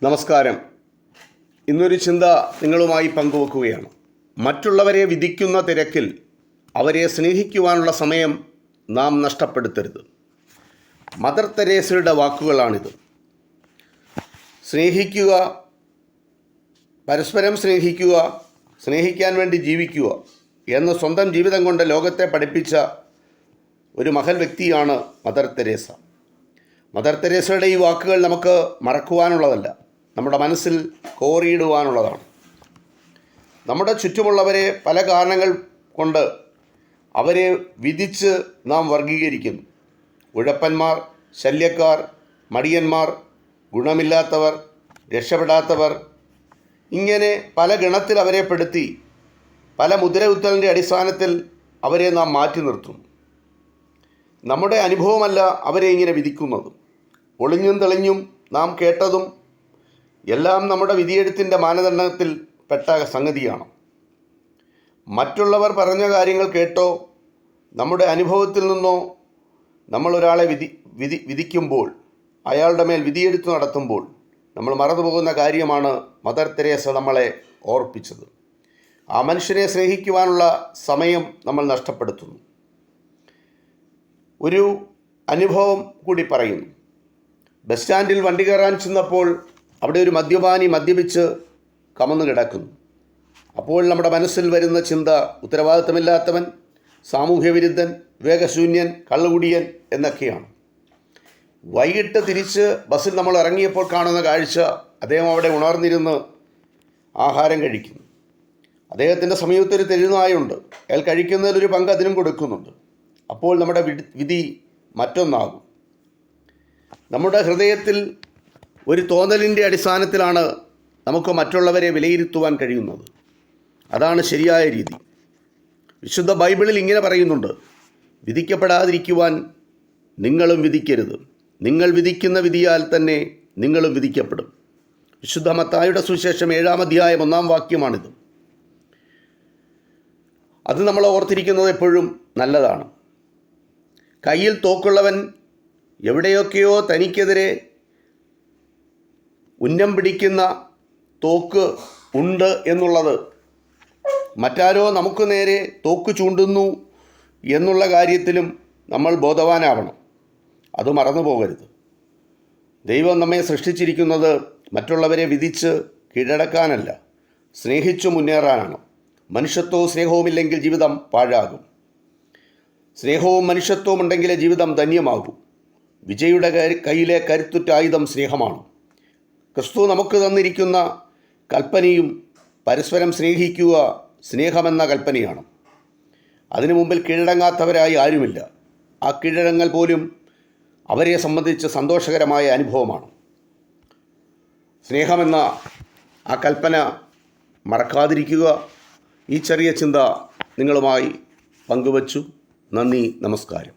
നമസ്കാരം. ഇന്നൊരു ചിന്ത നിങ്ങളുമായി പങ്കുവെക്കുകയാണ്. മറ്റുള്ളവരെ വിധിക്കുന്ന തിരക്കിൽ അവരെ സ്നേഹിക്കുവാനുള്ള സമയം നാം നഷ്ടപ്പെടുത്തരുത്. മദർ തെരേസയുടെ വാക്കുകളാണിത്. സ്നേഹിക്കുക, പരസ്പരം സ്നേഹിക്കുക, സ്നേഹിക്കാൻ വേണ്ടി ജീവിക്കുക എന്ന് സ്വന്തം ജീവിതം കൊണ്ട് ലോകത്തെ പഠിപ്പിച്ച ഒരു മഹൽ വ്യക്തിയാണ് മദർ തെരേസ. മദർ തെരേസയുടെ ഈ വാക്കുകൾ നമുക്ക് മറക്കുവാനുള്ളതല്ല, നമ്മുടെ മനസ്സിൽ കോറിയിടുവാനുള്ളതാണ്. നമ്മുടെ ചുറ്റുമുള്ളവരെ പല കാരണങ്ങൾ കൊണ്ട് അവരെ വിധിച്ച് നാം വർഗീകരിക്കുന്നു. ഉഴപ്പന്മാർ, ശല്യക്കാർ, മടിയന്മാർ, ഗുണമില്ലാത്തവർ, രക്ഷപ്പെടാത്തവർ, ഇങ്ങനെ പല ഗണത്തിൽ അവരെ പെടുത്തി പല മുദ്രകുത്തലിൻ്റെ അടിസ്ഥാനത്തിൽ അവരെ നാം മാറ്റി നിർത്തും. നമ്മുടെ അനുഭവമല്ല അവരെ ഇങ്ങനെ വിധിക്കുന്നത്. ഒളിഞ്ഞും തെളിഞ്ഞും നാം കേട്ടതും എല്ലാം നമ്മുടെ വിധിയെഴുത്തിൻ്റെ മാനദണ്ഡത്തിൽ പെട്ട സംഗതിയാണ്. മറ്റുള്ളവർ പറഞ്ഞ കാര്യങ്ങൾ കേട്ടോ നമ്മുടെ അനുഭവത്തിൽ നിന്നോ നമ്മൾ ഒരാളെ വിധിക്കുമ്പോൾ, അയാളുടെ മേൽ വിധിയെഴുത്ത് നടത്തുമ്പോൾ നമ്മൾ മറന്നുപോകുന്ന കാര്യമാണ് മദർ തെരേസ നമ്മളെ ഓർപ്പിച്ചത്. ആ മനുഷ്യനെ സ്നേഹിക്കുവാനുള്ള സമയം നമ്മൾ നഷ്ടപ്പെടുത്തുന്നു. ഒരു അനുഭവം കൂടി പറയുന്നു. ബസ് സ്റ്റാൻഡിൽ വണ്ടി കയറാൻ ചെന്നപ്പോൾ അവിടെ ഒരു മദ്യപാനി മദ്യപിച്ച് കമന്നു കിടക്കുന്നു. അപ്പോൾ നമ്മുടെ മനസ്സിൽ വരുന്ന ചിന്ത ഉത്തരവാദിത്തമില്ലാത്തവൻ, സാമൂഹ്യ വിരുദ്ധൻ, വിവേകശൂന്യൻ, കള്ളുകുടിയൻ എന്നൊക്കെയാണ്. വൈകിട്ട് തിരിച്ച് ബസ്സിൽ നമ്മൾ ഇറങ്ങിയപ്പോൾ കാണുന്ന കാഴ്ച, അദ്ദേഹം അവിടെ ഉണർന്നിരുന്ന് ആഹാരം കഴിക്കുന്നു. അദ്ദേഹത്തിൻ്റെ സമീപത്തൊരു തെരുനായുണ്ട്. അയാൾ കഴിക്കുന്നതിലൊരു പങ്ക് അതിനും കൊടുക്കുന്നുണ്ട്. അപ്പോൾ നമ്മുടെ വിധി മറ്റൊന്നാകും. നമ്മുടെ ഹൃദയത്തിൽ ഒരു തോന്നലിൻ്റെ അടിസ്ഥാനത്തിലാണ് നമുക്ക് മറ്റുള്ളവരെ വിലയിരുത്തുവാൻ കഴിയുന്നത്. അതാണ് ശരിയായ രീതി. വിശുദ്ധ ബൈബിളിൽ ഇങ്ങനെ പറയുന്നുണ്ട്: വിധിക്കപ്പെടാതിരിക്കുവാൻ നിങ്ങളും വിധിക്കരുത്, നിങ്ങൾ വിധിക്കുന്ന വിധിയാൽ തന്നെ നിങ്ങളും വിധിക്കപ്പെടും. വിശുദ്ധ മത്തായിയുടെ സുവിശേഷം 7-ാം അധ്യായം 1-ാം വാക്യമാണിത്. അത് നമ്മൾ ഓർത്തിരിക്കുന്നത് എപ്പോഴും നല്ലതാണ്. കയ്യിൽ തോക്കുള്ളവൻ എവിടെയൊക്കെയോ തനിക്കെതിരെ ഉന്നം പിടിക്കുന്ന തോക്ക് ഉണ്ട് എന്നുള്ളത്, മറ്റാരോ നമുക്ക് നേരെ തോക്ക് ചൂണ്ടുന്നു എന്നുള്ള കാര്യത്തിലും നമ്മൾ ബോധവാനാവണം. അത് മറന്നു പോകരുത്. ദൈവം നമ്മെ സൃഷ്ടിച്ചിരിക്കുന്നത് മറ്റുള്ളവരെ വിധിച്ച് കീഴടക്കാനല്ല, സ്നേഹിച്ചു മുന്നേറാനാണ്. മനുഷ്യത്വവും സ്നേഹവുമില്ലെങ്കിൽ ജീവിതം പാഴാകും. സ്നേഹവും മനുഷ്യത്വവും ഉണ്ടെങ്കിലേ ജീവിതം ധന്യമാകൂ. വിജയുടെ കയ്യിലെ കരുത്തുറ്റ ആയുധം സ്നേഹമാണ്. ക്രിസ്തു നമുക്ക് തന്നിരിക്കുന്ന കൽപ്പനയും പരസ്പരം സ്നേഹിക്കുക, സ്നേഹമെന്ന കൽപ്പനയാണ്. അതിനു മുമ്പിൽ കീഴടങ്ങാത്തവരായി ആരുമില്ല. ആ കീഴടങ്ങൽ പോലും അവരെ സംബന്ധിച്ച് സന്തോഷകരമായ അനുഭവമാണ്. സ്നേഹമെന്ന ആ കൽപ്പന മറക്കാതിരിക്കുക. ഈ ചെറിയ ചിന്ത നിങ്ങളുമായി പങ്കുവച്ചു. നന്ദി, നമസ്കാരം.